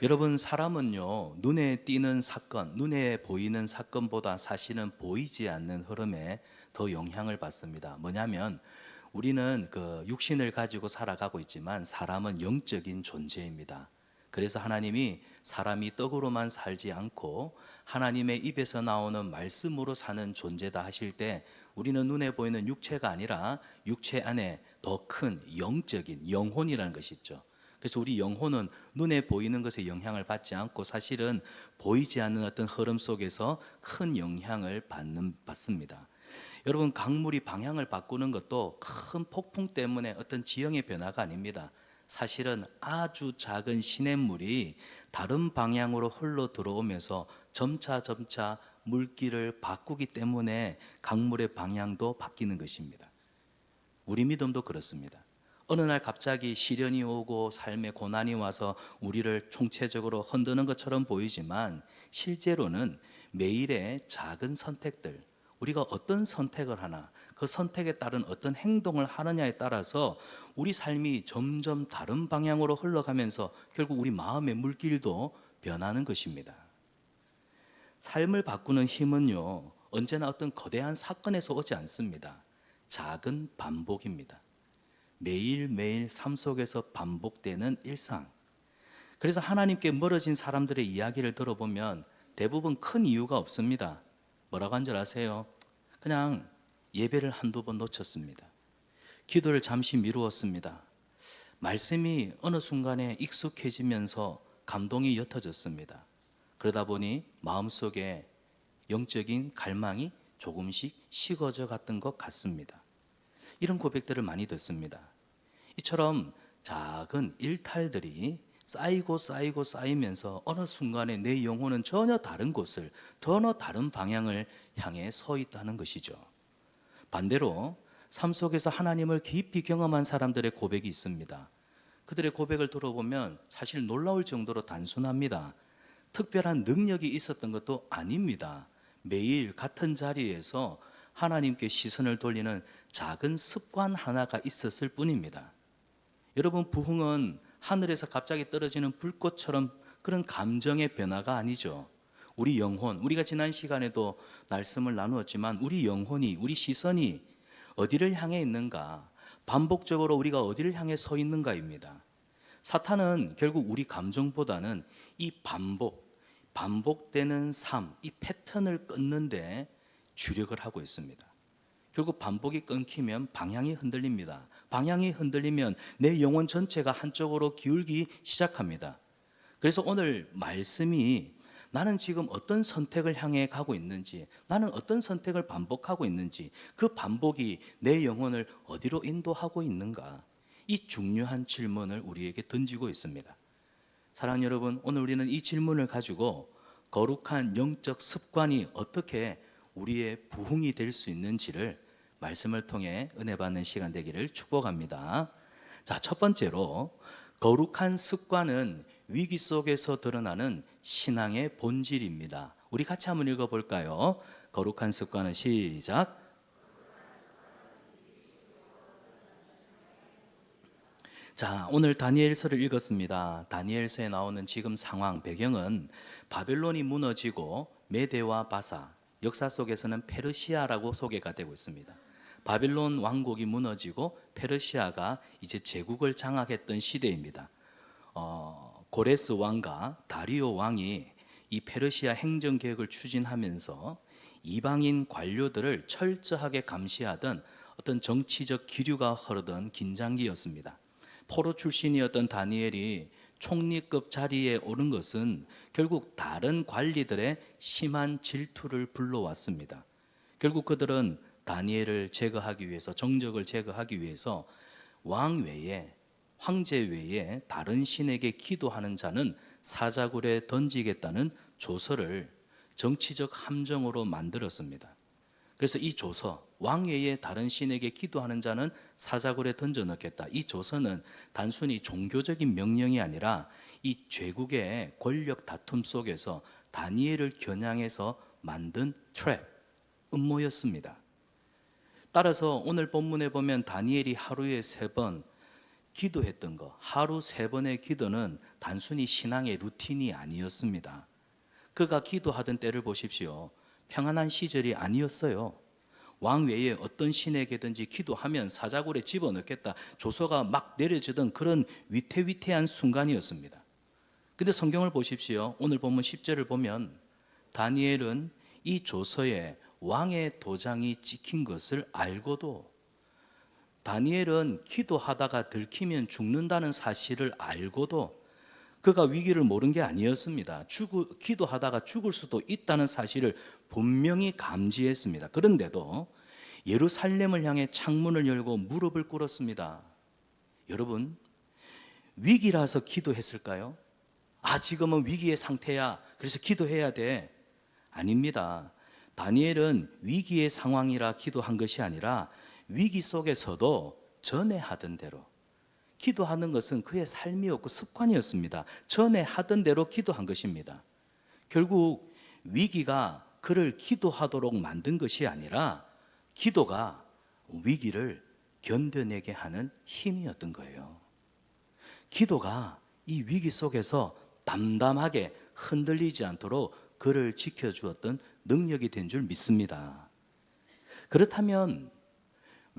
여러분, 사람은요, 눈에 띄는 사건, 눈에 보이는 사건보다 사실은 보이지 않는 흐름에 더 영향을 받습니다. 뭐냐면 우리는 그 육신을 가지고 살아가고 있지만 사람은 영적인 존재입니다. 그래서 하나님이 사람이 떡으로만 살지 않고 하나님의 입에서 나오는 말씀으로 사는 존재다 하실 때, 우리는 눈에 보이는 육체가 아니라 육체 안에 더 큰 영적인 영혼이라는 것이 있죠. 그래서 우리 영혼은 눈에 보이는 것에 영향을 받지 않고 사실은 보이지 않는 어떤 흐름 속에서 큰 영향을 받습니다. 여러분, 강물이 방향을 바꾸는 것도 큰 폭풍 때문에 어떤 지형의 변화가 아닙니다. 사실은 아주 작은 시냇물이 다른 방향으로 흘러 들어오면서 점차 물길을 바꾸기 때문에 강물의 방향도 바뀌는 것입니다. 우리 믿음도 그렇습니다. 어느 날 갑자기 시련이 오고 삶의 고난이 와서 우리를 총체적으로 흔드는 것처럼 보이지만 실제로는 매일의 작은 선택들, 우리가 어떤 선택을 하나, 그 선택에 따른 어떤 행동을 하느냐에 따라서 우리 삶이 점점 다른 방향으로 흘러가면서 결국 우리 마음의 물길도 변하는 것입니다. 삶을 바꾸는 힘은요, 언제나 어떤 거대한 사건에서 오지 않습니다. 작은 반복입니다. 매일매일 삶 속에서 반복되는 일상. 그래서 하나님께 멀어진 사람들의 이야기를 들어보면 대부분 큰 이유가 없습니다. 뭐라고 한 줄 아세요? 그냥 예배를 한두 번 놓쳤습니다. 기도를 잠시 미루었습니다. 말씀이 어느 순간에 익숙해지면서 감동이 옅어졌습니다. 그러다 보니 마음속에 영적인 갈망이 조금씩 식어져 갔던 것 같습니다. 이런 고백들을 많이 듣습니다. 이처럼 작은 일탈들이 쌓이면서 어느 순간에 내 영혼은 전혀 다른 곳을, 전혀 다른 방향을 향해 서 있다는 것이죠. 반대로 삶 속에서 하나님을 깊이 경험한 사람들의 고백이 있습니다. 그들의 고백을 들어보면 사실 놀라울 정도로 단순합니다. 특별한 능력이 있었던 것도 아닙니다. 매일 같은 자리에서 하나님께 시선을 돌리는 작은 습관 하나가 있었을 뿐입니다. 여러분, 부흥은 하늘에서 갑자기 떨어지는 불꽃처럼 그런 감정의 변화가 아니죠. 우리 영혼, 우리가 지난 시간에도 말씀을 나누었지만 우리 영혼이, 우리 시선이 어디를 향해 있는가, 반복적으로 우리가 어디를 향해 서 있는가입니다. 사탄은 결국 우리 감정보다는 이 반복되는 삶, 이 패턴을 끊는데 주력을 하고 있습니다. 결국 반복이 끊기면 방향이 흔들립니다. 방향이 흔들리면 내 영혼 전체가 한쪽으로 기울기 시작합니다. 그래서 오늘 말씀이 나는 지금 어떤 선택을 향해 가고 있는지, 나는 어떤 선택을 반복하고 있는지, 그 반복이 내 영혼을 어디로 인도하고 있는가, 이 중요한 질문을 우리에게 던지고 있습니다. 사랑하는 여러분, 오늘 우리는 이 질문을 가지고 거룩한 영적 습관이 어떻게 우리의 부흥이 될 수 있는지를 말씀을 통해 은혜 받는 시간 되기를 축복합니다. 자, 첫 번째로 거룩한 습관은 위기 속에서 드러나는 신앙의 본질입니다. 우리 같이 한번 읽어볼까요? 거룩한 습관은 시작. 자, 오늘 다니엘서를 읽었습니다. 다니엘서에 나오는 지금 상황, 배경은 바벨론이 무너지고 메대와 바사, 역사 속에서는 페르시아라고 소개가 되고 있습니다. 바벨론 왕국이 무너지고 페르시아가 이제 제국을 장악했던 시대입니다. 고레스 왕과 다리오 왕이 이 페르시아 행정 계획을 추진하면서 이방인 관료들을 철저하게 감시하던 어떤 정치적 기류가 흐르던 긴장기였습니다. 포로 출신이었던 다니엘이 총리급 자리에 오른 것은 결국 다른 관리들의 심한 질투를 불러왔습니다. 결국 그들은 다니엘을 제거하기 위해서, 정적을 제거하기 위해서 왕 외에, 황제 외에 다른 신에게 기도하는 자는 사자굴에 던지겠다는 조서를 정치적 함정으로 만들었습니다. 그래서 이 조서, 왕 외에 다른 신에게 기도하는 자는 사자굴에 던져 넣겠다. 이 조서는 단순히 종교적인 명령이 아니라 이 죄국의 권력 다툼 속에서 다니엘을 겨냥해서 만든 트랩, 음모였습니다. 따라서 오늘 본문에 보면 다니엘이 하루에 3번 기도했던 거, 하루 3번의 기도는 단순히 신앙의 루틴이 아니었습니다. 그가 기도하던 때를 보십시오. 평안한 시절이 아니었어요. 왕 외에 어떤 신에게든지 기도하면 사자굴에 집어넣겠다, 조서가 막 내려지던 그런 위태위태한 순간이었습니다. 근데 성경을 보십시오. 오늘 본문 10절을 보면 다니엘은 이 조서에 왕의 도장이 찍힌 것을 알고도, 다니엘은 기도하다가 들키면 죽는다는 사실을 알고도 그가 위기를 모른 게 아니었습니다. 기도하다가 죽을 수도 있다는 사실을 분명히 감지했습니다. 그런데도 예루살렘을 향해 창문을 열고 무릎을 꿇었습니다. 여러분, 위기라서 기도했을까요? 지금은 위기의 상태야, 그래서 기도해야 돼. 아닙니다. 다니엘은 위기의 상황이라 기도한 것이 아니라 위기 속에서도 전에 하던 대로, 기도하는 것은 그의 삶이었고 습관이었습니다. 전에 하던 대로 기도한 것입니다. 결국 위기가 그를 기도하도록 만든 것이 아니라 기도가 위기를 견뎌내게 하는 힘이었던 거예요. 기도가 이 위기 속에서 담담하게 흔들리지 않도록 그를 지켜주었던 능력이 된 줄 믿습니다. 그렇다면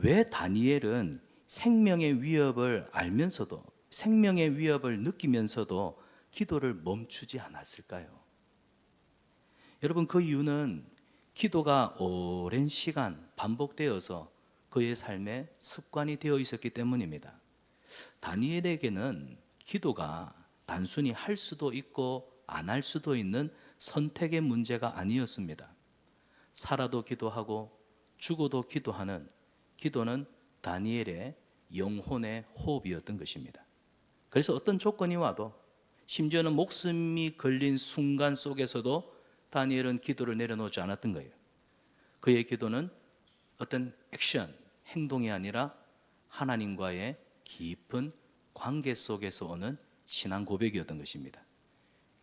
왜 다니엘은 생명의 위협을 알면서도, 생명의 위협을 느끼면서도 기도를 멈추지 않았을까요? 여러분, 그 이유는 기도가 오랜 시간 반복되어서 그의 삶에 습관이 되어 있었기 때문입니다. 다니엘에게는 기도가 단순히 할 수도 있고 안 할 수도 있는 선택의 문제가 아니었습니다. 살아도 기도하고 죽어도 기도하는 기도는 다니엘의 영혼의 호흡이었던 것입니다. 그래서 어떤 조건이 와도, 심지어는 목숨이 걸린 순간 속에서도 다니엘은 기도를 내려놓지 않았던 거예요. 그의 기도는 어떤 액션, 행동이 아니라 하나님과의 깊은 관계 속에서 오는 신앙 고백이었던 것입니다.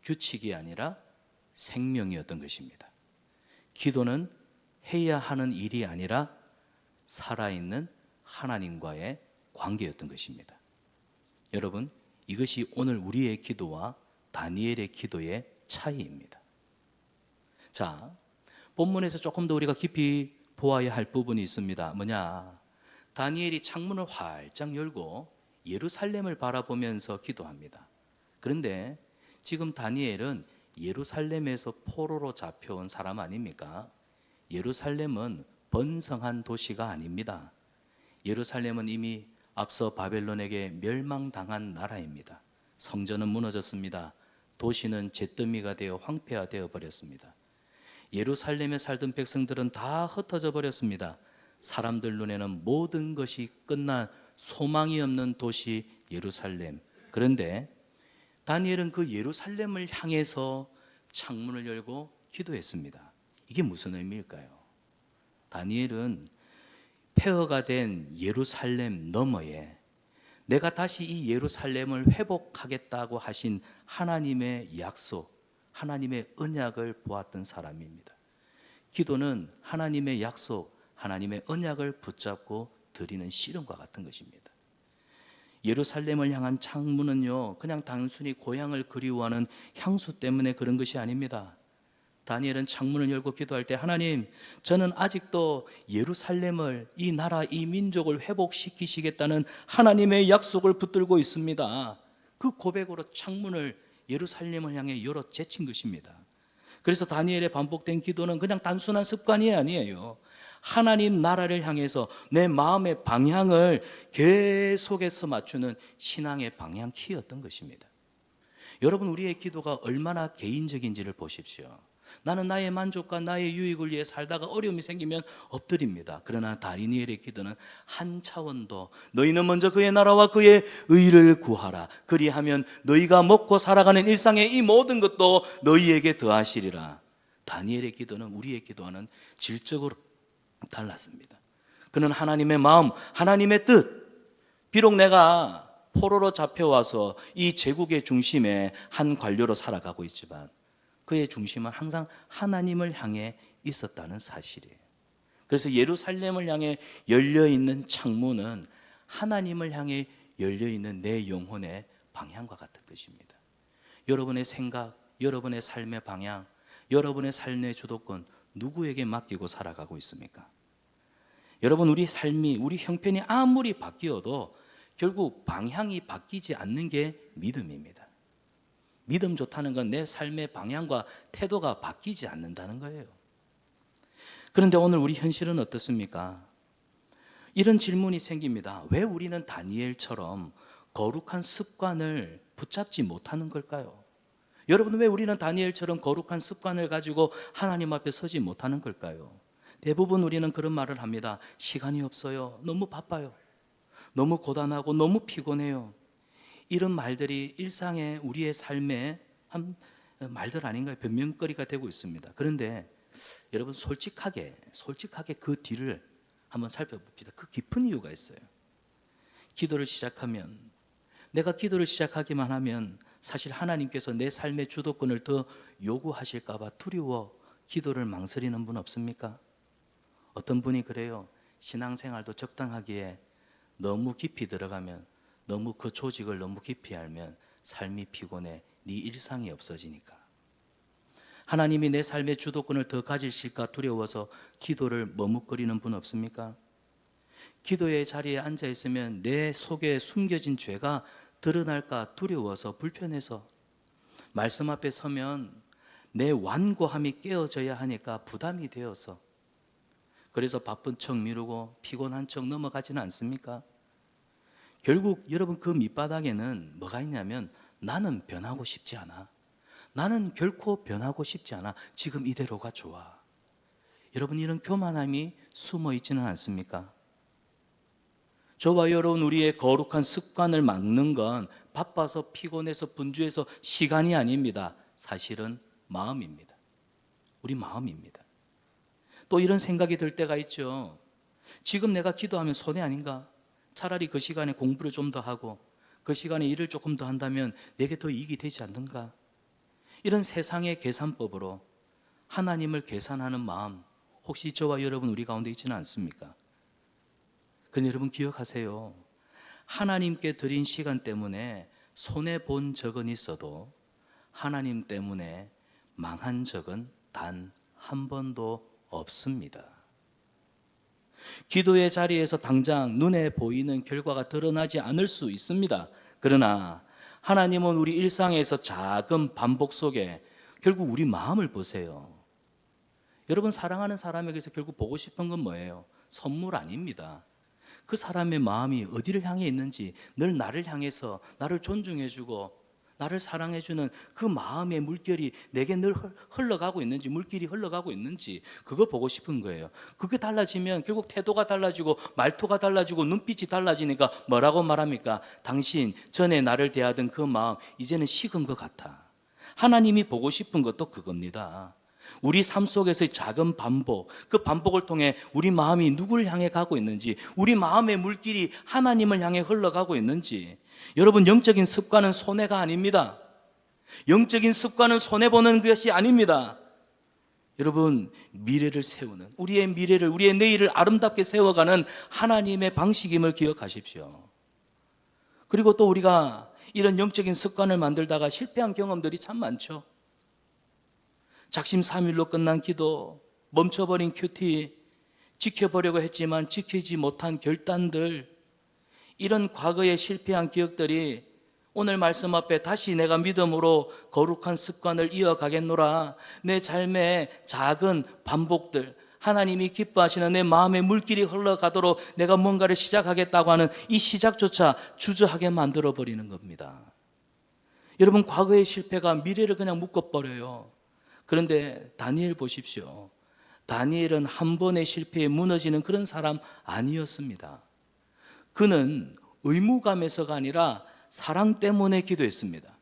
규칙이 아니라 생명이었던 것입니다. 기도는 해야 하는 일이 아니라 살아있는 하나님과의 관계였던 것입니다. 여러분, 이것이 오늘 우리의 기도와 다니엘의 기도의 차이입니다. 자, 본문에서 조금 더 우리가 깊이 보아야 할 부분이 있습니다. 뭐냐? 다니엘이 창문을 활짝 열고 예루살렘을 바라보면서 기도합니다. 그런데 지금 다니엘은 예루살렘에서 포로로 잡혀온 사람 아닙니까? 예루살렘은 번성한 도시가 아닙니다. 예루살렘은 이미 앞서 바벨론에게 멸망당한 나라입니다. 성전은 무너졌습니다. 도시는 잿더미가 되어 황폐화되어 버렸습니다. 예루살렘에 살던 백성들은 다 흩어져 버렸습니다. 사람들 눈에는 모든 것이 끝난 소망이 없는 도시 예루살렘. 그런데 다니엘은 그 예루살렘을 향해서 창문을 열고 기도했습니다. 이게 무슨 의미일까요? 다니엘은 폐허가 된 예루살렘 너머에 내가 다시 이 예루살렘을 회복하겠다고 하신 하나님의 약속, 하나님의 언약을 보았던 사람입니다. 기도는 하나님의 약속, 하나님의 언약을 붙잡고 드리는 씨름과 같은 것입니다. 예루살렘을 향한 창문은요, 그냥 단순히 고향을 그리워하는 향수 때문에 그런 것이 아닙니다. 다니엘은 창문을 열고 기도할 때, 하나님, 저는 아직도 예루살렘을, 이 나라, 이 민족을 회복시키시겠다는 하나님의 약속을 붙들고 있습니다. 그 고백으로 창문을, 예루살렘을 향해 열어 제친 것입니다. 그래서 다니엘의 반복된 기도는 그냥 단순한 습관이 아니에요. 하나님 나라를 향해서 내 마음의 방향을 계속해서 맞추는 신앙의 방향키였던 것입니다. 여러분, 우리의 기도가 얼마나 개인적인지를 보십시오. 나는 나의 만족과 나의 유익을 위해 살다가 어려움이 생기면 엎드립니다. 그러나 다니엘의 기도는 한 차원 더, 너희는 먼저 그의 나라와 그의 의를 구하라. 그리하면 너희가 먹고 살아가는 일상의 이 모든 것도 너희에게 더하시리라. 다니엘의 기도는 우리의 기도와는 질적으로 달랐습니다. 그는 하나님의 마음, 하나님의 뜻, 비록 내가 포로로 잡혀와서 이 제국의 중심에 한 관료로 살아가고 있지만 그의 중심은 항상 하나님을 향해 있었다는 사실이에요. 그래서 예루살렘을 향해 열려있는 창문은 하나님을 향해 열려있는 내 영혼의 방향과 같은 것입니다. 여러분의 생각, 여러분의 삶의 방향, 여러분의 삶의 주도권 누구에게 맡기고 살아가고 있습니까? 여러분, 우리 삶이, 우리 형편이 아무리 바뀌어도 결국 방향이 바뀌지 않는 게 믿음입니다. 믿음 좋다는 건 내 삶의 방향과 태도가 바뀌지 않는다는 거예요. 그런데 오늘 우리 현실은 어떻습니까? 이런 질문이 생깁니다. 왜 우리는 다니엘처럼 거룩한 습관을 붙잡지 못하는 걸까요? 여러분, 왜 우리는 다니엘처럼 거룩한 습관을 가지고 하나님 앞에 서지 못하는 걸까요? 대부분 우리는 그런 말을 합니다. 시간이 없어요. 너무 바빠요. 너무 고단하고 너무 피곤해요. 이런 말들이 일상의 우리의 삶의 한 말들 아닌가요? 변명거리가 되고 있습니다. 그런데 여러분, 솔직하게 그 뒤를 한번 살펴봅시다. 그 깊은 이유가 있어요. 기도를 시작하면, 내가 기도를 시작하기만 하면 사실 하나님께서 내 삶의 주도권을 더 요구하실까 봐 두려워 기도를 망설이는 분 없습니까? 어떤 분이 그래요. 신앙생활도 적당하기에 너무 깊이 들어가면, 너무 그 조직을 너무 깊이 알면 삶이 피곤해, 네 일상이 없어지니까. 하나님이 내 삶의 주도권을 더 가지실까 두려워서 기도를 머뭇거리는 분 없습니까? 기도의 자리에 앉아 있으면 내 속에 숨겨진 죄가 드러날까 두려워서, 불편해서, 말씀 앞에 서면 내 완고함이 깨어져야 하니까 부담이 되어서, 그래서 바쁜 척 미루고 피곤한 척 넘어가지는 않습니까? 결국 여러분, 그 밑바닥에는 뭐가 있냐면, 나는 변하고 싶지 않아. 나는 결코 변하고 싶지 않아. 지금 이대로가 좋아. 여러분, 이런 교만함이 숨어 있지는 않습니까? 저와 여러분, 우리의 거룩한 습관을 막는 건 바빠서 피곤해서 분주해서 시간이 아닙니다. 사실은 마음입니다. 우리 마음입니다. 또 이런 생각이 들 때가 있죠. 지금 내가 기도하면 손해 아닌가? 차라리 그 시간에 공부를 좀 더 하고 그 시간에 일을 조금 더 한다면 내게 더 이익이 되지 않는가? 이런 세상의 계산법으로 하나님을 계산하는 마음, 혹시 저와 여러분 우리 가운데 있지는 않습니까? 근데 여러분, 기억하세요. 하나님께 드린 시간 때문에 손해본 적은 있어도 하나님 때문에 망한 적은 단 한 번도 없습니다. 기도의 자리에서 당장 눈에 보이는 결과가 드러나지 않을 수 있습니다. 그러나 하나님은 우리 일상에서 작은 반복 속에 결국 우리 마음을 보세요. 여러분, 사랑하는 사람에게서 결국 보고 싶은 건 뭐예요? 선물 아닙니다. 그 사람의 마음이 어디를 향해 있는지, 늘 나를 향해서 나를 존중해주고 나를 사랑해주는 그 마음의 물결이 내게 늘 흘러가고 있는지, 물길이 흘러가고 있는지, 그거 보고 싶은 거예요. 그게 달라지면 결국 태도가 달라지고 말투가 달라지고 눈빛이 달라지니까 뭐라고 말합니까? 당신 전에 나를 대하던 그 마음 이제는 식은 것 같아. 하나님이 보고 싶은 것도 그겁니다. 우리 삶 속에서의 작은 반복, 그 반복을 통해 우리 마음이 누구를 향해 가고 있는지, 우리 마음의 물길이 하나님을 향해 흘러가고 있는지. 여러분, 영적인 습관은 손해가 아닙니다. 영적인 습관은 손해보는 것이 아닙니다. 여러분, 미래를 세우는, 우리의 미래를, 우리의 내일을 아름답게 세워가는 하나님의 방식임을 기억하십시오. 그리고 또 우리가 이런 영적인 습관을 만들다가 실패한 경험들이 참 많죠. 작심삼일로 끝난 기도, 멈춰버린 큐티, 지켜보려고 했지만 지키지 못한 결단들, 이런 과거에 실패한 기억들이 오늘 말씀 앞에 다시 내가 믿음으로 거룩한 습관을 이어가겠노라, 내 삶의 작은 반복들, 하나님이 기뻐하시는 내 마음의 물길이 흘러가도록 내가 뭔가를 시작하겠다고 하는 이 시작조차 주저하게 만들어버리는 겁니다. 여러분, 과거의 실패가 미래를 그냥 묶어버려요. 그런데 다니엘 보십시오. 다니엘은 한 번의 실패에 무너지는 그런 사람 아니었습니다. 그는 의무감에서가 아니라 사랑 때문에 기도했습니다.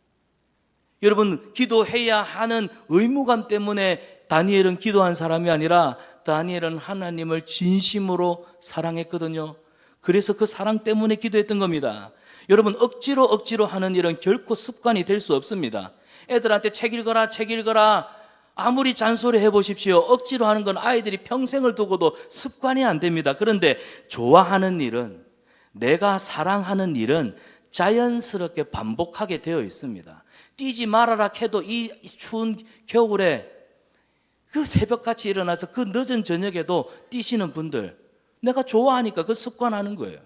여러분, 기도해야 하는 의무감 때문에 다니엘은 기도한 사람이 아니라 다니엘은 하나님을 진심으로 사랑했거든요. 그래서 그 사랑 때문에 기도했던 겁니다. 여러분, 억지로 하는 일은 결코 습관이 될 수 없습니다. 애들한테 책 읽어라 아무리 잔소리 해보십시오. 억지로 하는 건 아이들이 평생을 두고도 습관이 안 됩니다. 그런데 좋아하는 일은, 내가 사랑하는 일은 자연스럽게 반복하게 되어 있습니다. 뛰지 말아라 해도 이 추운 겨울에 그 새벽같이 일어나서 그 늦은 저녁에도 뛰시는 분들, 내가 좋아하니까 그 습관하는 거예요.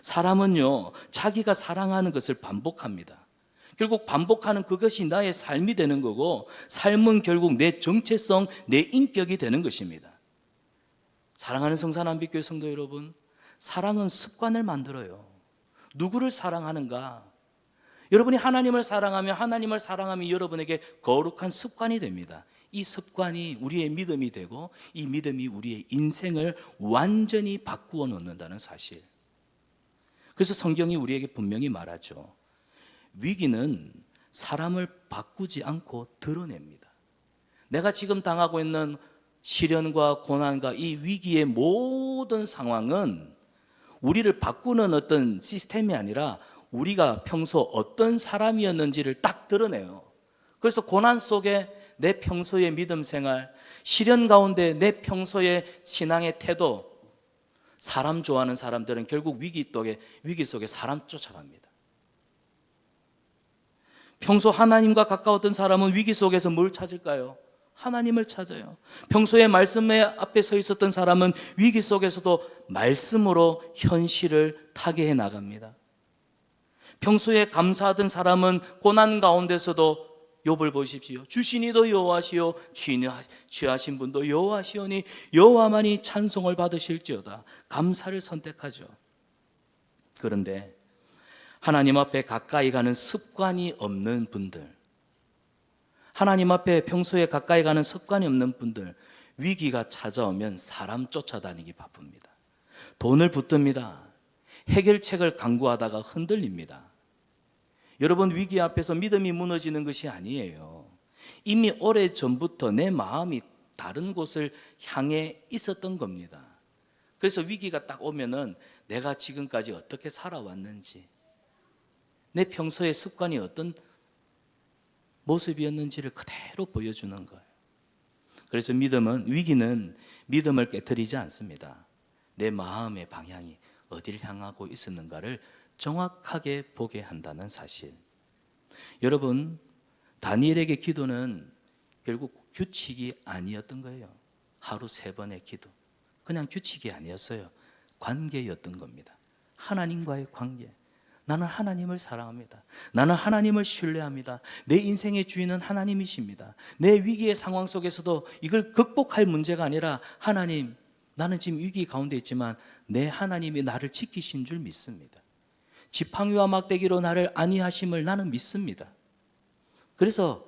사람은요, 자기가 사랑하는 것을 반복합니다. 결국 반복하는 그것이 나의 삶이 되는 거고, 삶은 결국 내 정체성, 내 인격이 되는 것입니다. 사랑하는 성산안빛교회 성도 여러분, 사랑은 습관을 만들어요. 누구를 사랑하는가? 여러분이 하나님을 사랑하면 여러분에게 거룩한 습관이 됩니다. 이 습관이 우리의 믿음이 되고 이 믿음이 우리의 인생을 완전히 바꾸어 놓는다는 사실. 그래서 성경이 우리에게 분명히 말하죠. 위기는 사람을 바꾸지 않고 드러냅니다. 내가 지금 당하고 있는 시련과 고난과 이 위기의 모든 상황은 우리를 바꾸는 어떤 시스템이 아니라 우리가 평소 어떤 사람이었는지를 딱 드러내요. 그래서 고난 속에 내 평소의 믿음 생활, 시련 가운데 내 평소의 신앙의 태도, 사람 좋아하는 사람들은 결국 위기 속에 사람 쫓아갑니다. 평소 하나님과 가까웠던 사람은 위기 속에서 뭘 찾을까요? 하나님을 찾아요. 평소에 말씀의 앞에 서 있었던 사람은 위기 속에서도 말씀으로 현실을 타개해 나갑니다. 평소에 감사하던 사람은 고난 가운데서도 욥을 보십시오. 주시니도 여호와시요 취하신 분도 여호와시오니 여호와만이 찬송을 받으실지어다. 감사를 선택하죠. 그런데 하나님 앞에 가까이 가는 습관이 없는 분들, 하나님 앞에 평소에 가까이 가는 습관이 없는 분들, 위기가 찾아오면 사람 쫓아다니기 바쁩니다. 돈을 붙듭니다. 해결책을 강구하다가 흔들립니다. 여러분, 위기 앞에서 믿음이 무너지는 것이 아니에요. 이미 오래전부터 내 마음이 다른 곳을 향해 있었던 겁니다. 그래서 위기가 딱 오면은 내가 지금까지 어떻게 살아왔는지, 내 평소의 습관이 어떤 모습이었는지를 그대로 보여주는 거예요. 그래서 위기는 믿음을 깨트리지 않습니다. 내 마음의 방향이 어디를 향하고 있었는가를 정확하게 보게 한다는 사실. 여러분, 다니엘에게 기도는 결국 규칙이 아니었던 거예요. 하루 3번의 기도, 그냥 규칙이 아니었어요. 관계였던 겁니다. 하나님과의 관계. 나는 하나님을 사랑합니다. 나는 하나님을 신뢰합니다. 내 인생의 주인은 하나님이십니다. 내 위기의 상황 속에서도 이걸 극복할 문제가 아니라, 하나님, 나는 지금 위기 가운데 있지만 내 하나님이 나를 지키신 줄 믿습니다. 지팡이와 막대기로 나를 안위하심을 나는 믿습니다. 그래서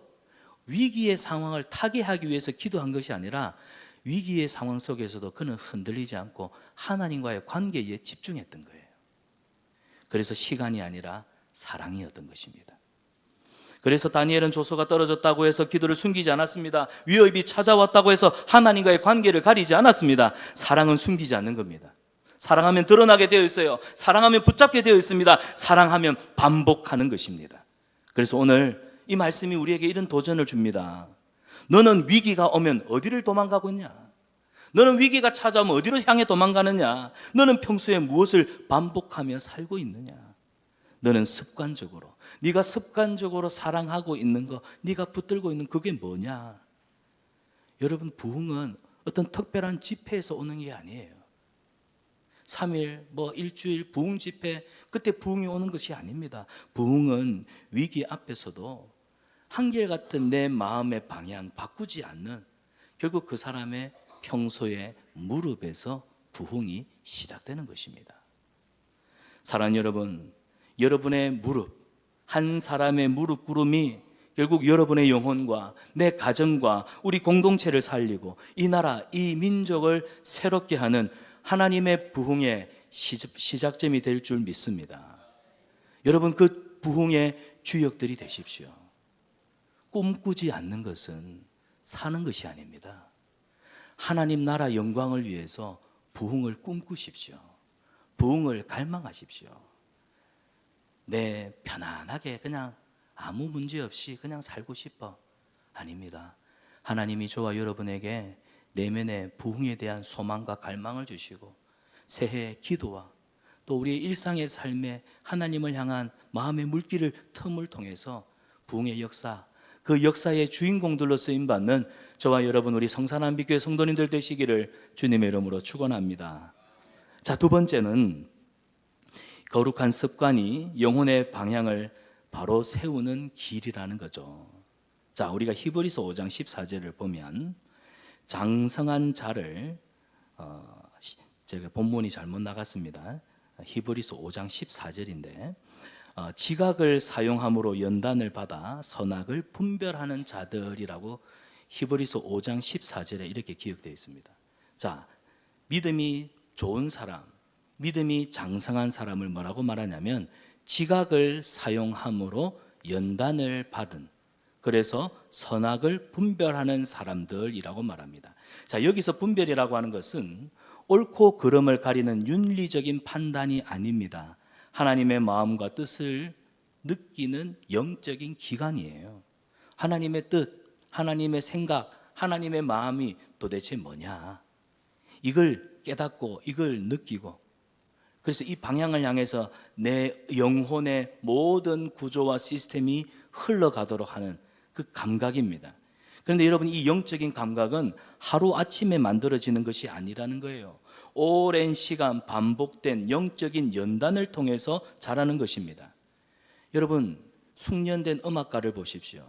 위기의 상황을 타개하기 위해서 기도한 것이 아니라, 위기의 상황 속에서도 그는 흔들리지 않고 하나님과의 관계에 집중했던 거예요. 그래서 시간이 아니라 사랑이었던 것입니다. 그래서 다니엘은 조서가 떨어졌다고 해서 기도를 숨기지 않았습니다. 위협이 찾아왔다고 해서 하나님과의 관계를 가리지 않았습니다. 사랑은 숨기지 않는 겁니다. 사랑하면 드러나게 되어 있어요. 사랑하면 붙잡게 되어 있습니다. 사랑하면 반복하는 것입니다. 그래서 오늘 이 말씀이 우리에게 이런 도전을 줍니다. 너는 위기가 오면 어디를 도망가고 있냐? 너는 위기가 찾아오면 어디로 향해 도망가느냐? 너는 평소에 무엇을 반복하며 살고 있느냐? 너는 네가 습관적으로 사랑하고 있는 거, 네가 붙들고 있는 그게 뭐냐? 여러분, 부흥은 어떤 특별한 집회에서 오는 게 아니에요. 3일, 일주일 부흥 집회, 그때 부흥이 오는 것이 아닙니다. 부흥은 위기 앞에서도 한결같은 내 마음의 방향 바꾸지 않는, 결국 그 사람의 평소의 무릎에서 부흥이 시작되는 것입니다. 사랑하는 여러분, 여러분의 무릎, 한 사람의 무릎 꿇음이 결국 여러분의 영혼과 내 가정과 우리 공동체를 살리고 이 나라, 이 민족을 새롭게 하는 하나님의 부흥의 시작점이 될 줄 믿습니다. 여러분, 그 부흥의 주역들이 되십시오. 꿈꾸지 않는 것은 사는 것이 아닙니다. 하나님 나라 영광을 위해서 부흥을 꿈꾸십시오. 부흥을 갈망하십시오. 편안하게 그냥 아무 문제 없이 그냥 살고 싶어. 아닙니다. 하나님이 저와 여러분에게 내면의 부흥에 대한 소망과 갈망을 주시고 새해 기도와 또 우리의 일상의 삶에 하나님을 향한 마음의 물길을 틈을 통해서 부흥의 역사, 그 역사의 주인공들로 쓰임받는 저와 여러분 우리 성산한빛교회 성도님들 되시기를 주님의 이름으로 축원합니다. 자, 두 번째는 거룩한 습관이 영혼의 방향을 바로 세우는 길이라는 거죠. 자, 우리가 히브리서 5장 14절을 보면 장성한 자를 제가 본문이 잘못 나갔습니다. 히브리서 5장 14절인데 지각을 사용함으로 연단을 받아 선악을 분별하는 자들이라고 히브리서 5장 14절에 이렇게 기록되어 있습니다. 자, 믿음이 좋은 사람, 믿음이 장성한 사람을 뭐라고 말하냐면 지각을 사용함으로 연단을 받은, 그래서 선악을 분별하는 사람들이라고 말합니다. 자, 여기서 분별이라고 하는 것은 옳고 그름을 가리는 윤리적인 판단이 아닙니다. 하나님의 마음과 뜻을 느끼는 영적인 기관이에요. 하나님의 뜻, 하나님의 생각, 하나님의 마음이 도대체 뭐냐, 이걸 깨닫고 이걸 느끼고, 그래서 이 방향을 향해서 내 영혼의 모든 구조와 시스템이 흘러가도록 하는 그 감각입니다. 그런데 여러분, 이 영적인 감각은 하루아침에 만들어지는 것이 아니라는 거예요. 오랜 시간 반복된 영적인 연단을 통해서 자라는 것입니다. 여러분, 숙련된 음악가를 보십시오.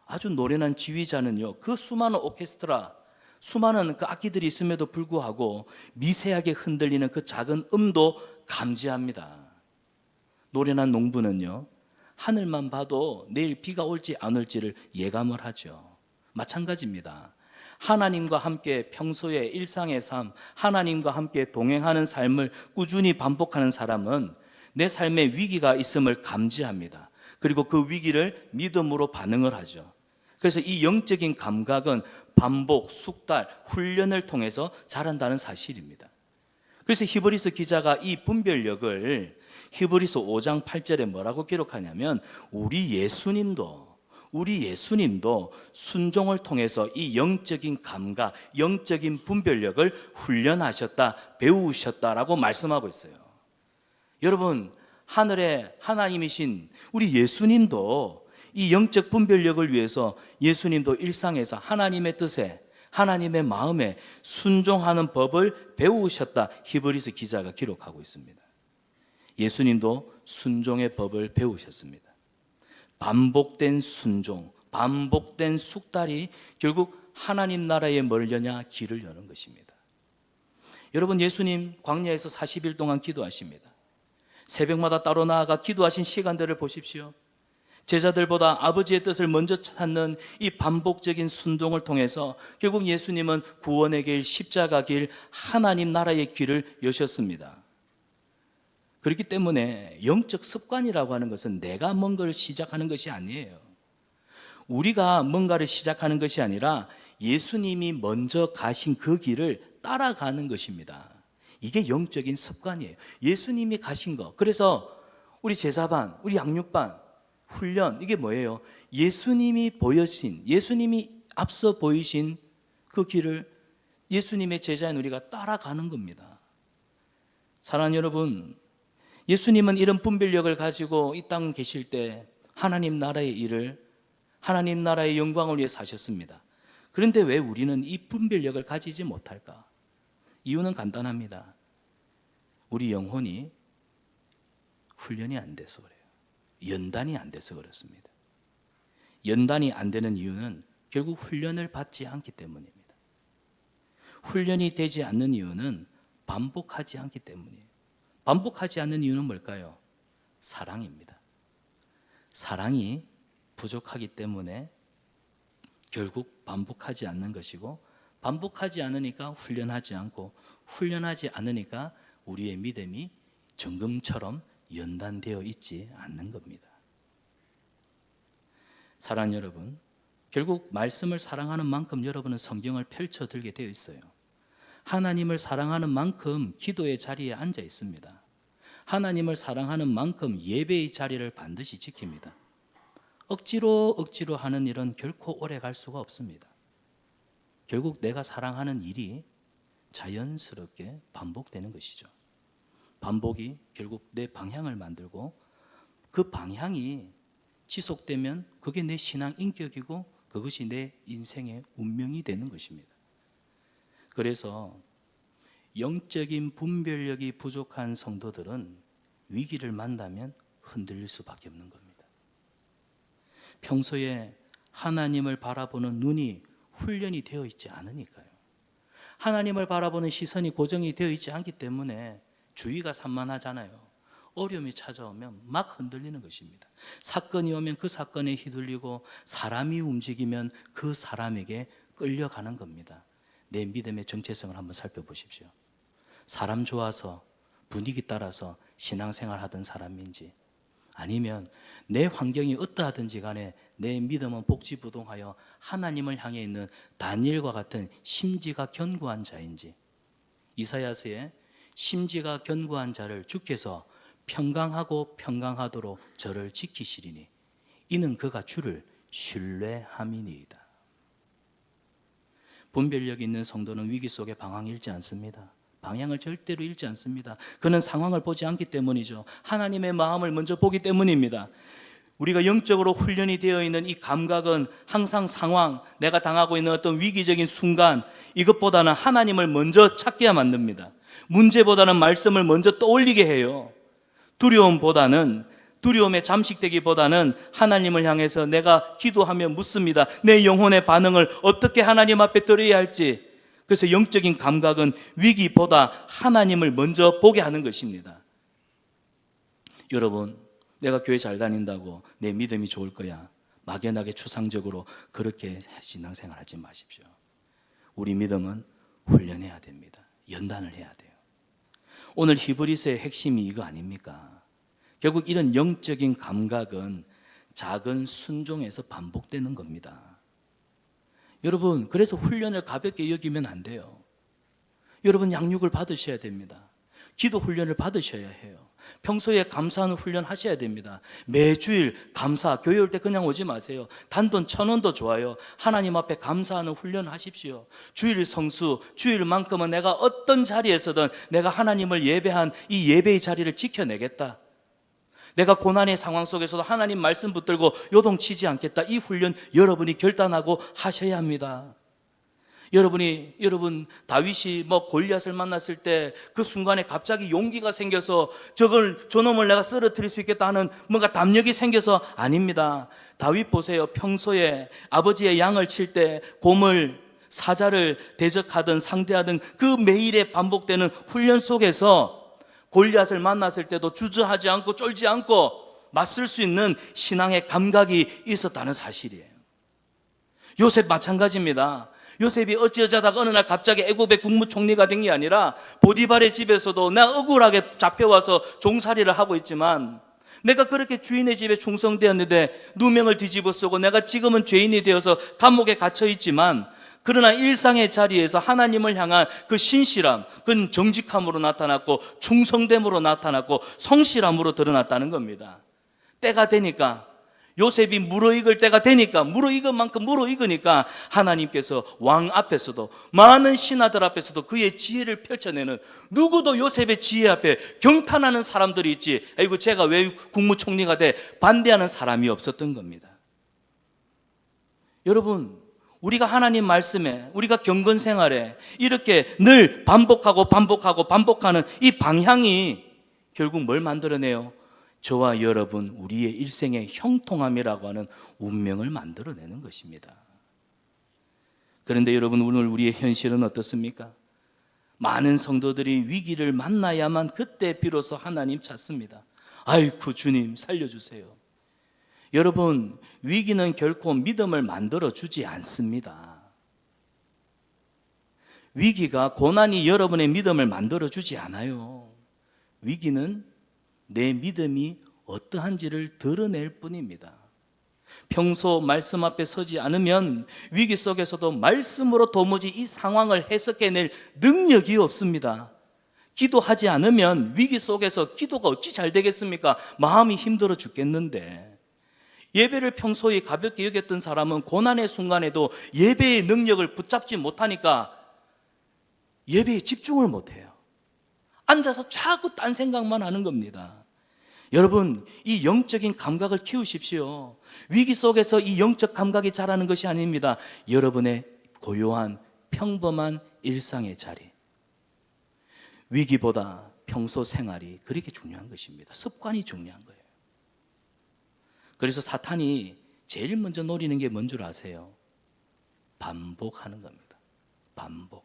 아주 노련한 지휘자는요, 그 수많은 오케스트라, 수많은 그 악기들이 있음에도 불구하고 미세하게 흔들리는 그 작은 음도 감지합니다. 노련한 농부는요, 하늘만 봐도 내일 비가 올지 안 올지를 예감을 하죠. 마찬가지입니다. 하나님과 함께 평소의 일상의 삶, 하나님과 함께 동행하는 삶을 꾸준히 반복하는 사람은 내 삶에 위기가 있음을 감지합니다. 그리고 그 위기를 믿음으로 반응을 하죠. 그래서 이 영적인 감각은 반복, 숙달, 훈련을 통해서 자란다는 사실입니다. 그래서 히브리서 기자가 이 분별력을 히브리서 5장 8절에 뭐라고 기록하냐면 우리 예수님도 순종을 통해서 이 영적인 감각, 영적인 분별력을 훈련하셨다, 배우셨다라고 말씀하고 있어요. 여러분, 하늘의 하나님이신 우리 예수님도 이 영적 분별력을 위해서 예수님도 일상에서 하나님의 뜻에, 하나님의 마음에 순종하는 법을 배우셨다, 히브리서 기자가 기록하고 있습니다. 예수님도 순종의 법을 배우셨습니다. 반복된 순종, 반복된 숙달이 결국 하나님 나라에 멀려냐 길을 여는 것입니다. 여러분, 예수님 광야에서 40일 동안 기도하십니다. 새벽마다 따로 나아가 기도하신 시간들을 보십시오. 제자들보다 아버지의 뜻을 먼저 찾는 이 반복적인 순종을 통해서 결국 예수님은 구원의 길, 십자가 길, 하나님 나라의 길을 여셨습니다. 그렇기 때문에 영적 습관이라고 하는 것은 내가 뭔가를 시작하는 것이 아니에요. 우리가 뭔가를 시작하는 것이 아니라 예수님이 먼저 가신 그 길을 따라가는 것입니다. 이게 영적인 습관이에요. 예수님이 가신 거. 그래서 우리 제사반, 우리 양육반, 훈련, 이게 뭐예요? 예수님이 보여신, 예수님이 앞서 보이신 그 길을 예수님의 제자인 우리가 따라가는 겁니다. 사랑하는 여러분, 예수님은 이런 분별력을 가지고 이 땅에 계실 때 하나님 나라의 일을, 하나님 나라의 영광을 위해 사셨습니다. 그런데 왜 우리는 이 분별력을 가지지 못할까? 이유는 간단합니다. 우리 영혼이 훈련이 안 돼서 그래요. 연단이 안 돼서 그렇습니다. 연단이 안 되는 이유는 결국 훈련을 받지 않기 때문입니다. 훈련이 되지 않는 이유는 반복하지 않기 때문이에요. 반복하지 않는 이유는 뭘까요? 사랑입니다. 사랑이 부족하기 때문에 결국 반복하지 않는 것이고, 반복하지 않으니까 훈련하지 않고, 훈련하지 않으니까 우리의 믿음이 정금처럼 연단되어 있지 않는 겁니다. 사랑하는 여러분, 결국 말씀을 사랑하는 만큼 여러분은 성경을 펼쳐 들게 되어 있어요. 하나님을 사랑하는 만큼 기도의 자리에 앉아 있습니다. 하나님을 사랑하는 만큼 예배의 자리를 반드시 지킵니다. 억지로 하는 일은 결코 오래 갈 수가 없습니다. 결국 내가 사랑하는 일이 자연스럽게 반복되는 것이죠. 반복이 결국 내 방향을 만들고 그 방향이 지속되면 그게 내 신앙 인격이고 그것이 내 인생의 운명이 되는 것입니다. 그래서 영적인 분별력이 부족한 성도들은 위기를 만나면 흔들릴 수밖에 없는 겁니다. 평소에 하나님을 바라보는 눈이 훈련이 되어 있지 않으니까요. 하나님을 바라보는 시선이 고정이 되어 있지 않기 때문에 주의가 산만하잖아요. 어려움이 찾아오면 막 흔들리는 것입니다. 사건이 오면 그 사건에 휘둘리고 사람이 움직이면 그 사람에게 끌려가는 겁니다. 내 믿음의 정체성을 한번 살펴보십시오. 사람 좋아서 분위기 따라서 신앙생활 하던 사람인지, 아니면 내 환경이 어떠하든지 간에 내 믿음은 복지부동하여 하나님을 향해 있는 다니엘과 같은 심지가 견고한 자인지. 이사야서에 심지가 견고한 자를 주께서 평강하고 평강하도록 저를 지키시리니 이는 그가 주를 신뢰함이니이다. 분별력 있는 성도는 위기 속에 방황 잃지 않습니다. 방향을 절대로 잃지 않습니다. 그는 상황을 보지 않기 때문이죠. 하나님의 마음을 먼저 보기 때문입니다. 우리가 영적으로 훈련이 되어 있는 이 감각은 항상 상황, 내가 당하고 있는 어떤 위기적인 순간, 이것보다는 하나님을 먼저 찾게 만듭니다. 문제보다는 말씀을 먼저 떠올리게 해요. 두려움에 잠식되기보다는 하나님을 향해서 내가 기도하며 묻습니다. 내 영혼의 반응을 어떻게 하나님 앞에 드려야 할지. 그래서 영적인 감각은 위기보다 하나님을 먼저 보게 하는 것입니다. 여러분, 내가 교회 잘 다닌다고 내 믿음이 좋을 거야, 막연하게 추상적으로 그렇게 신앙생활 하지 마십시오. 우리 믿음은 훈련해야 됩니다. 연단을 해야 돼요. 오늘 히브리서의 핵심이 이거 아닙니까? 결국 이런 영적인 감각은 작은 순종에서 반복되는 겁니다. 여러분, 그래서 훈련을 가볍게 여기면 안 돼요. 여러분, 양육을 받으셔야 됩니다. 기도 훈련을 받으셔야 해요. 평소에 감사하는 훈련 하셔야 됩니다. 매주일 감사, 교회 올 때 그냥 오지 마세요. 단돈 1,000원도 좋아요. 하나님 앞에 감사하는 훈련 하십시오. 주일 성수, 주일만큼은 내가 어떤 자리에서든 내가 하나님을 예배한 이 예배의 자리를 지켜내겠다. 내가 고난의 상황 속에서도 하나님 말씀 붙들고 요동치지 않겠다. 이 훈련 여러분이 결단하고 하셔야 합니다. 여러분 다윗이 골리앗을 만났을 때 그 순간에 갑자기 용기가 생겨서 저놈을 내가 쓰러뜨릴 수 있겠다 하는 뭔가 담력이 생겨서 아닙니다. 다윗 보세요. 평소에 아버지의 양을 칠 때 곰을, 사자를 대적하든 상대하든 그 매일에 반복되는 훈련 속에서 골리앗을 만났을 때도 주저하지 않고 쫄지 않고 맞설 수 있는 신앙의 감각이 있었다는 사실이에요. 요셉 마찬가지입니다. 요셉이 어찌어쩌다가 어느 날 갑자기 애굽의 국무총리가 된 게 아니라 보디발의 집에서도 나 억울하게 잡혀와서 종살이를 하고 있지만, 내가 그렇게 주인의 집에 충성되었는데 누명을 뒤집어 쓰고 내가 지금은 죄인이 되어서 감옥에 갇혀 있지만, 그러나 일상의 자리에서 하나님을 향한 그 신실함, 그건 정직함으로 나타났고 충성됨으로 나타났고 성실함으로 드러났다는 겁니다. 때가 되니까, 요셉이 무르익을 때가 되니까, 무르익은 만큼 무르익으니까 하나님께서 왕 앞에서도 많은 신하들 앞에서도 그의 지혜를 펼쳐내는, 누구도 요셉의 지혜 앞에 경탄하는 사람들이 있지, 아이고 제가 왜 국무총리가 돼, 반대하는 사람이 없었던 겁니다. 여러분, 우리가 하나님 말씀에, 우리가 경건 생활에 이렇게 늘 반복하는 이 방향이 결국 뭘 만들어내요? 저와 여러분, 우리의 일생의 형통함이라고 하는 운명을 만들어내는 것입니다. 그런데 여러분, 오늘 우리의 현실은 어떻습니까? 많은 성도들이 위기를 만나야만 그때 비로소 하나님 찾습니다. 아이고 주님 살려주세요. 여러분, 위기는 결코 믿음을 만들어주지 않습니다. 위기가, 고난이 여러분의 믿음을 만들어주지 않아요. 위기는 내 믿음이 어떠한지를 드러낼 뿐입니다. 평소 말씀 앞에 서지 않으면 위기 속에서도 말씀으로 도무지 이 상황을 해석해낼 능력이 없습니다. 기도하지 않으면 위기 속에서 기도가 어찌 잘 되겠습니까? 마음이 힘들어 죽겠는데. 예배를 평소에 가볍게 여겼던 사람은 고난의 순간에도 예배의 능력을 붙잡지 못하니까 예배에 집중을 못해요. 앉아서 자꾸 딴 생각만 하는 겁니다. 여러분, 이 영적인 감각을 키우십시오. 위기 속에서 이 영적 감각이 자라는 것이 아닙니다. 여러분의 고요한 평범한 일상의 자리, 위기보다 평소 생활이 그렇게 중요한 것입니다. 습관이 중요한 거예요. 그래서 사탄이 제일 먼저 노리는 게 뭔 줄 아세요? 반복하는 겁니다. 반복.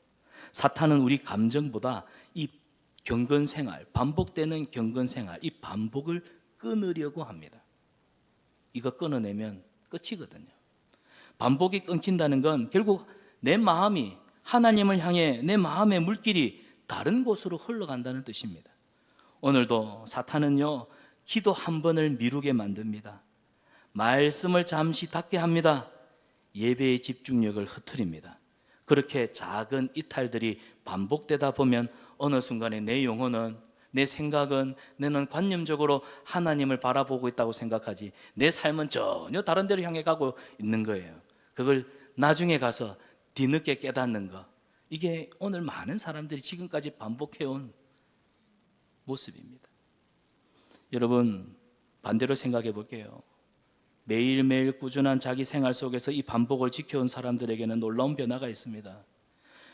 사탄은 우리 감정보다 이 경건 생활, 반복되는 경건 생활, 이 반복을 끊으려고 합니다. 이거 끊어내면 끝이거든요. 반복이 끊긴다는 건 결국 내 마음이 하나님을 향해 내 마음의 물길이 다른 곳으로 흘러간다는 뜻입니다. 오늘도 사탄은요, 기도 한 번을 미루게 만듭니다. 말씀을 잠시 닫게 합니다. 예배의 집중력을 흐트립니다. 그렇게 작은 이탈들이 반복되다 보면 어느 순간에 내 영혼은, 내 생각은, 나는 관념적으로 하나님을 바라보고 있다고 생각하지 내 삶은 전혀 다른 데로 향해 가고 있는 거예요. 그걸 나중에 가서 뒤늦게 깨닫는 거, 이게 오늘 많은 사람들이 지금까지 반복해온 모습입니다. 여러분, 반대로 생각해 볼게요. 매일매일 꾸준한 자기 생활 속에서 이 반복을 지켜온 사람들에게는 놀라운 변화가 있습니다.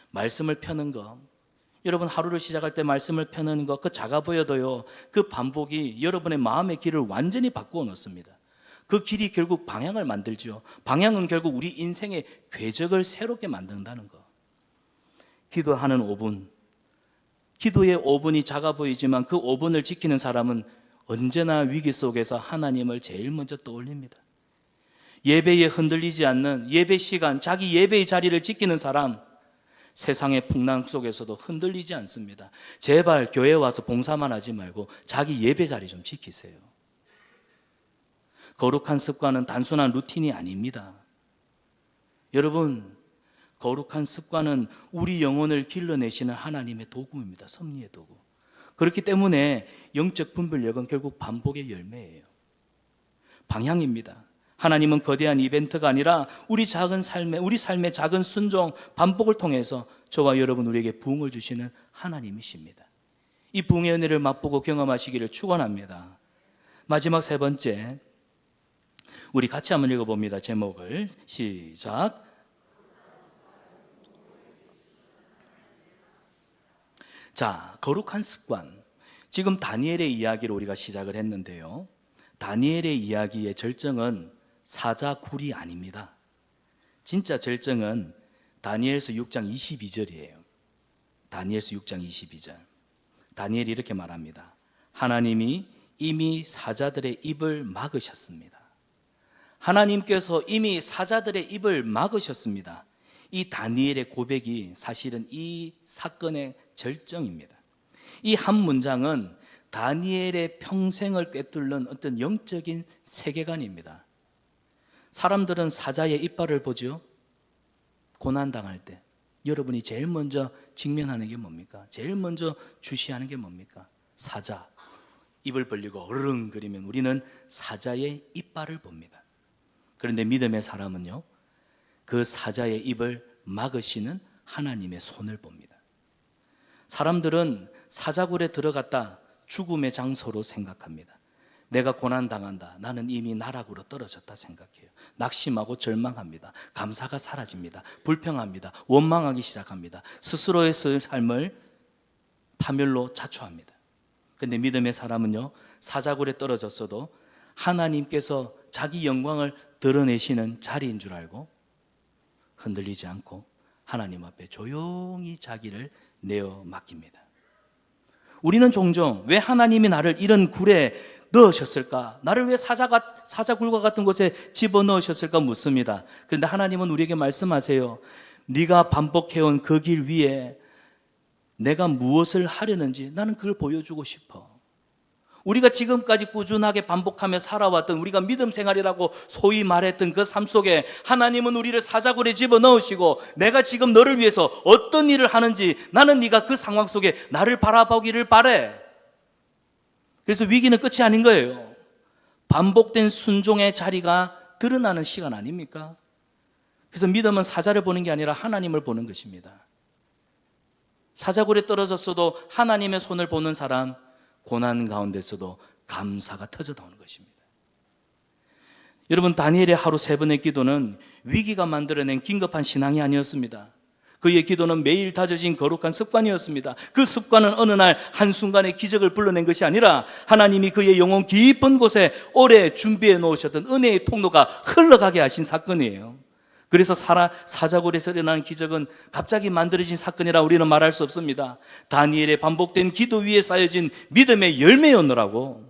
말씀을 펴는 거, 여러분 하루를 시작할 때 말씀을 펴는 거, 그 작아 보여도요, 그 반복이 여러분의 마음의 길을 완전히 바꾸어 놓습니다. 그 길이 결국 방향을 만들죠. 방향은 결국 우리 인생의 궤적을 새롭게 만든다는 거. 기도하는 5분, 기도의 5분이 작아 보이지만 그 5분을 지키는 사람은 언제나 위기 속에서 하나님을 제일 먼저 떠올립니다. 예배에 흔들리지 않는 예배 시간, 자기 예배의 자리를 지키는 사람, 세상의 풍랑 속에서도 흔들리지 않습니다. 제발 교회 와서 봉사만 하지 말고 자기 예배 자리 좀 지키세요. 거룩한 습관은 단순한 루틴이 아닙니다. 여러분, 거룩한 습관은 우리 영혼을 길러내시는 하나님의 도구입니다. 섭리의 도구. 그렇기 때문에 영적 분별력은 결국 반복의 열매예요. 방향입니다. 하나님은 거대한 이벤트가 아니라 우리 삶의 작은 순종, 반복을 통해서 저와 여러분 우리에게 부흥을 주시는 하나님이십니다. 이 부흥의 은혜를 맛보고 경험하시기를 축원합니다. 마지막 세 번째, 우리 같이 한번 읽어봅니다. 제목을 시작. 자, 거룩한 습관. 지금 다니엘의 이야기로 우리가 시작을 했는데요, 다니엘의 이야기의 절정은 사자굴이 아닙니다. 진짜 절정은 다니엘서 6장 22절이에요. 다니엘서 6장 22절. 다니엘이 이렇게 말합니다. 하나님이 이미 사자들의 입을 막으셨습니다. 하나님께서 이미 사자들의 입을 막으셨습니다. 이 다니엘의 고백이 사실은 이 사건의 절정입니다. 이 한 문장은 다니엘의 평생을 꿰뚫는 어떤 영적인 세계관입니다. 사람들은 사자의 이빨을 보죠. 고난당할 때 여러분이 제일 먼저 직면하는 게 뭡니까? 제일 먼저 주시하는 게 뭡니까? 사자. 입을 벌리고 어르렁거리면 우리는 사자의 이빨을 봅니다. 그런데 믿음의 사람은요, 그 사자의 입을 막으시는 하나님의 손을 봅니다. 사람들은 사자굴에 들어갔다 죽음의 장소로 생각합니다. 내가 고난당한다, 나는 이미 나락으로 떨어졌다 생각해요. 낙심하고 절망합니다. 감사가 사라집니다. 불평합니다. 원망하기 시작합니다. 스스로의 삶을 파멸로 자초합니다. 그런데 믿음의 사람은요, 사자굴에 떨어졌어도 하나님께서 자기 영광을 드러내시는 자리인 줄 알고 흔들리지 않고 하나님 앞에 조용히 자기를 내어 맡깁니다. 우리는 종종 왜 하나님이 나를 이런 굴에 넣으셨을까? 나를 왜 사자굴과 같은 곳에 집어넣으셨을까 묻습니다. 그런데 하나님은 우리에게 말씀하세요. 네가 반복해온 그 길 위에 내가 무엇을 하려는지 나는 그걸 보여주고 싶어. 우리가 지금까지 꾸준하게 반복하며 살아왔던 우리가 믿음 생활이라고 소위 말했던 그 삶 속에 하나님은 우리를 사자굴에 집어넣으시고 내가 지금 너를 위해서 어떤 일을 하는지 나는 네가 그 상황 속에 나를 바라보기를 바래. 그래서 위기는 끝이 아닌 거예요. 반복된 순종의 자리가 드러나는 시간 아닙니까? 그래서 믿음은 사자를 보는 게 아니라 하나님을 보는 것입니다. 사자굴에 떨어졌어도 하나님의 손을 보는 사람, 고난 가운데서도 감사가 터져 나오는 것입니다. 여러분, 다니엘의 하루 3번의 기도는 위기가 만들어낸 긴급한 신앙이 아니었습니다. 그의 기도는 매일 다져진 거룩한 습관이었습니다. 그 습관은 어느 날 한순간에 기적을 불러낸 것이 아니라 하나님이 그의 영혼 깊은 곳에 오래 준비해 놓으셨던 은혜의 통로가 흘러가게 하신 사건이에요. 그래서 사자굴에서 일어난 기적은 갑자기 만들어진 사건이라 우리는 말할 수 없습니다. 다니엘의 반복된 기도 위에 쌓여진 믿음의 열매였노라고.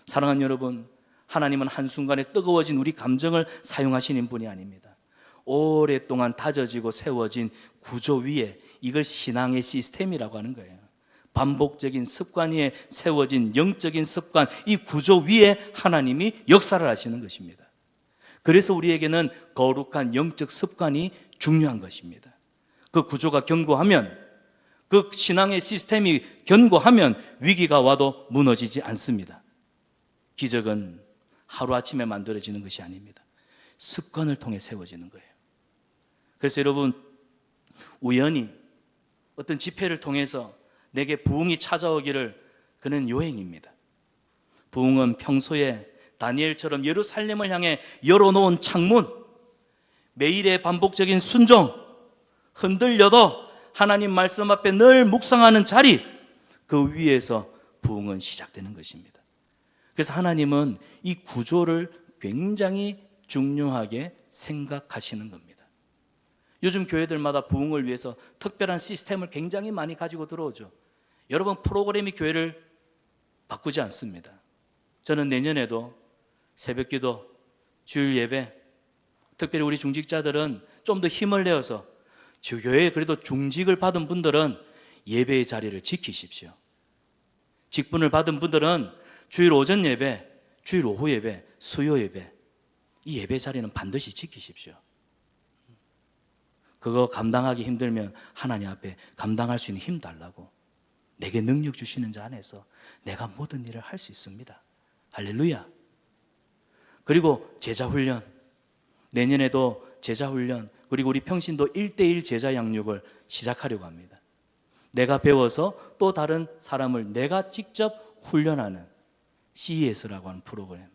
사랑하는 여러분, 하나님은 한순간에 뜨거워진 우리 감정을 사용하시는 분이 아닙니다. 오랫동안 다져지고 세워진 구조 위에, 이걸 신앙의 시스템이라고 하는 거예요. 반복적인 습관 위에 세워진 영적인 습관, 이 구조 위에 하나님이 역사를 하시는 것입니다. 그래서 우리에게는 거룩한 영적 습관이 중요한 것입니다. 그 구조가 견고하면, 그 신앙의 시스템이 견고하면 위기가 와도 무너지지 않습니다. 기적은 하루아침에 만들어지는 것이 아닙니다. 습관을 통해 세워지는 거예요. 그래서 여러분, 우연히 어떤 집회를 통해서 내게 부흥이 찾아오기를, 그는 요행입니다. 부흥은 평소에 다니엘처럼 예루살렘을 향해 열어놓은 창문, 매일의 반복적인 순종, 흔들려도 하나님 말씀 앞에 늘 묵상하는 자리, 그 위에서 부흥은 시작되는 것입니다. 그래서 하나님은 이 구조를 굉장히 중요하게 생각하시는 겁니다. 요즘 교회들마다 부흥을 위해서 특별한 시스템을 굉장히 많이 가지고 들어오죠. 여러분, 프로그램이 교회를 바꾸지 않습니다. 저는 내년에도 새벽기도, 주일 예배, 특별히 우리 중직자들은 좀 더 힘을 내어서, 교회에 그래도 중직을 받은 분들은 예배의 자리를 지키십시오. 직분을 받은 분들은 주일 오전 예배, 주일 오후 예배, 수요 예배, 이 예배 자리는 반드시 지키십시오. 그거 감당하기 힘들면 하나님 앞에 감당할 수 있는 힘 달라고. 내게 능력 주시는 자 안에서 내가 모든 일을 할 수 있습니다. 할렐루야. 그리고 제자훈련, 내년에도 제자훈련, 그리고 우리 평신도 1:1 제자 양육을 시작하려고 합니다. 내가 배워서 또 다른 사람을 내가 직접 훈련하는 CES라고 하는 프로그램.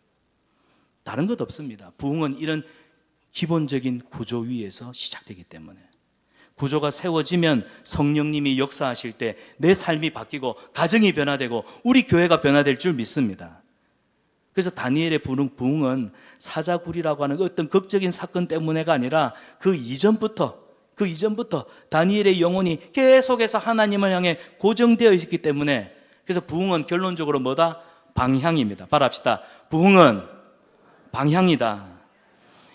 다른 것 없습니다. 부흥은 이런 기본적인 구조 위에서 시작되기 때문에, 구조가 세워지면 성령님이 역사하실 때 내 삶이 바뀌고 가정이 변화되고 우리 교회가 변화될 줄 믿습니다. 그래서 다니엘의 부흥은 사자굴이라고 하는 어떤 극적인 사건 때문에가 아니라 그 이전부터 다니엘의 영혼이 계속해서 하나님을 향해 고정되어 있기 때문에, 그래서 부흥은 결론적으로 뭐다? 방향입니다. 바랍시다. 부흥은 방향이다.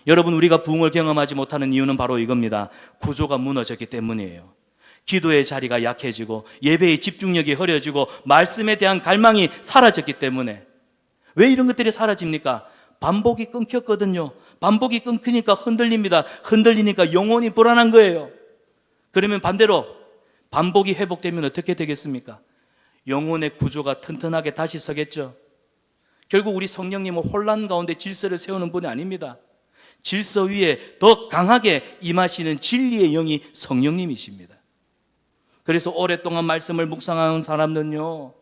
여러분, 우리가 부흥을 경험하지 못하는 이유는 바로 이겁니다. 구조가 무너졌기 때문이에요. 기도의 자리가 약해지고 예배의 집중력이 흐려지고 말씀에 대한 갈망이 사라졌기 때문에. 왜 이런 것들이 사라집니까? 반복이 끊겼거든요. 반복이 끊기니까 흔들립니다. 흔들리니까 영혼이 불안한 거예요. 그러면 반대로 반복이 회복되면 어떻게 되겠습니까? 영혼의 구조가 튼튼하게 다시 서겠죠. 결국 우리 성령님은 혼란 가운데 질서를 세우는 분이 아닙니다. 질서 위에 더 강하게 임하시는 진리의 영이 성령님이십니다. 그래서 오랫동안 말씀을 묵상하는 사람들은요,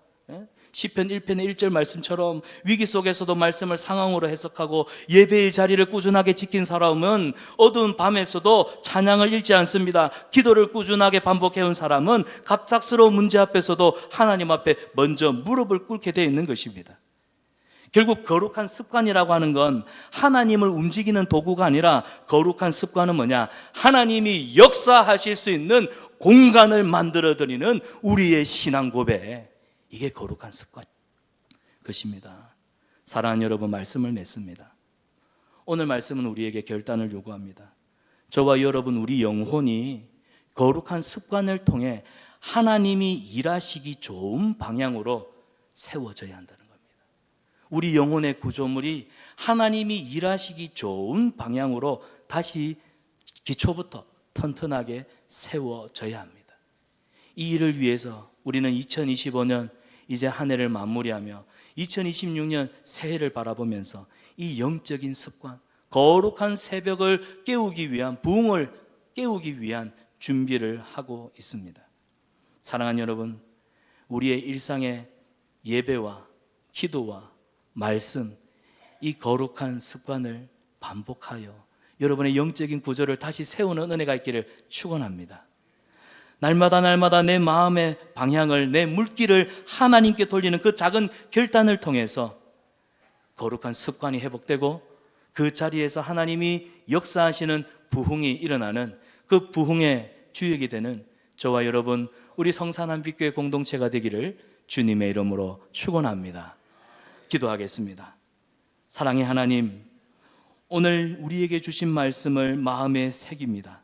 시편 1편의 1절 말씀처럼 위기 속에서도 말씀을 상황으로 해석하고 예배의 자리를 꾸준하게 지킨 사람은 어두운 밤에서도 찬양을 잃지 않습니다. 기도를 꾸준하게 반복해온 사람은 갑작스러운 문제 앞에서도 하나님 앞에 먼저 무릎을 꿇게 되어 있는 것입니다. 결국 거룩한 습관이라고 하는 건 하나님을 움직이는 도구가 아니라, 거룩한 습관은 뭐냐? 하나님이 역사하실 수 있는 공간을 만들어드리는 우리의 신앙 고백, 이게 거룩한 습관 것입니다. 사랑하는 여러분, 말씀을 맺습니다. 오늘 말씀은 우리에게 결단을 요구합니다. 저와 여러분, 우리 영혼이 거룩한 습관을 통해 하나님이 일하시기 좋은 방향으로 세워져야 한다는 겁니다. 우리 영혼의 구조물이 하나님이 일하시기 좋은 방향으로 다시 기초부터 튼튼하게 세워져야 합니다. 이 일을 위해서 우리는 2025년 이제 한 해를 마무리하며 2026년 새해를 바라보면서 이 영적인 습관, 거룩한 새벽을 깨우기 위한, 부흥을 깨우기 위한 준비를 하고 있습니다. 사랑하는 여러분, 우리의 일상의 예배와 기도와 말씀, 이 거룩한 습관을 반복하여 여러분의 영적인 구조를 다시 세우는 은혜가 있기를 축원합니다. 날마다 내 마음의 방향을, 내 물길을 하나님께 돌리는 그 작은 결단을 통해서 거룩한 습관이 회복되고 그 자리에서 하나님이 역사하시는 부흥이 일어나는 그 부흥의 주역이 되는 저와 여러분, 우리 성산한빛교회 공동체가 되기를 주님의 이름으로 축원합니다. 기도하겠습니다. 사랑의 하나님, 오늘 우리에게 주신 말씀을 마음에 새깁니다.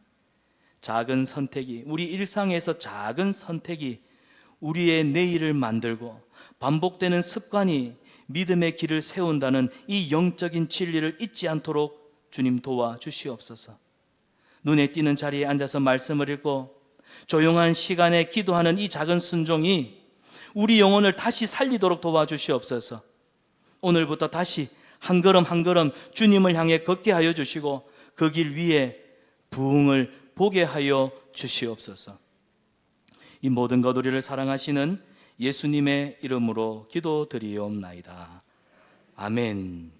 작은 선택이, 우리 일상에서 작은 선택이 우리의 내일을 만들고 반복되는 습관이 믿음의 길을 세운다는 이 영적인 진리를 잊지 않도록 주님 도와주시옵소서. 눈에 띄는 자리에 앉아서 말씀을 읽고 조용한 시간에 기도하는 이 작은 순종이 우리 영혼을 다시 살리도록 도와주시옵소서. 오늘부터 다시 한 걸음 한 걸음 주님을 향해 걷게 하여 주시고 그 길 위에 부흥을 보게 하여 주시옵소서. 이 모든 것 우리를 사랑하시는 예수님의 이름으로 기도드리옵나이다. 아멘.